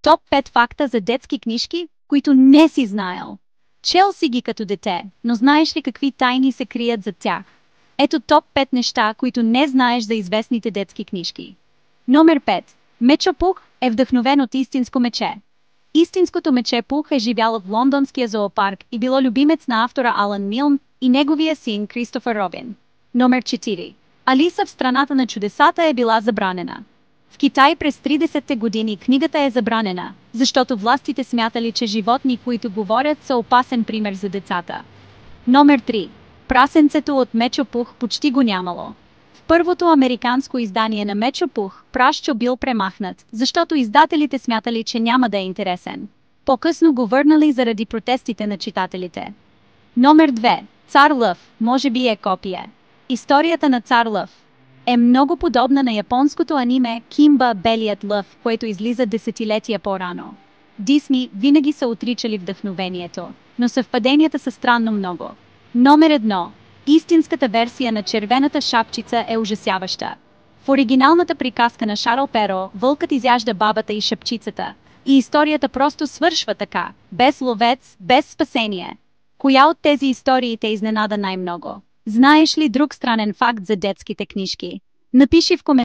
Топ 5 факта за детски книжки, които не си знаел. Чел си ги като дете, но знаеш ли какви тайни се крият зад тях? Ето топ 5 неща, които не знаеш за известните детски книжки. Номер 5. Мечо Пух е вдъхновен от истинско мече. Истинското мече Пух е живяло в лондонския зоопарк и било любимец на автора Алан Милн и неговия син Кристофър Робин. Номер 4. Алиса в страната на чудесата е била забранена. В Китай през 30-те години книгата е забранена, защото властите смятали, че животни, които говорят, са опасен пример за децата. Номер 3. Прасенцето от Мечо Пух почти го нямало. В първото американско издание на Мечо Пух, Прасчо бил премахнат, защото издателите смятали, че няма да е интересен. По-късно го върнали заради протестите на читателите. Номер 2. Цар Лъв, може би е копие. Историята на Цар Лъв е много подобна на японското аниме Кимба Белият лъв, което излиза десетилетия по-рано. Дисни винаги са отричали вдъхновението, но съвпаденията са странно много. Номер 1. Истинската версия на червената шапчица е ужасяваща. В оригиналната приказка на Шарл Перо, вълкът изяжда бабата и шапчицата, и историята просто свършва така, без ловец, без спасение. Коя от тези истории те изненада най-много? Знаеш ли друг странен факт за детските книжки? Напиши в коментарите.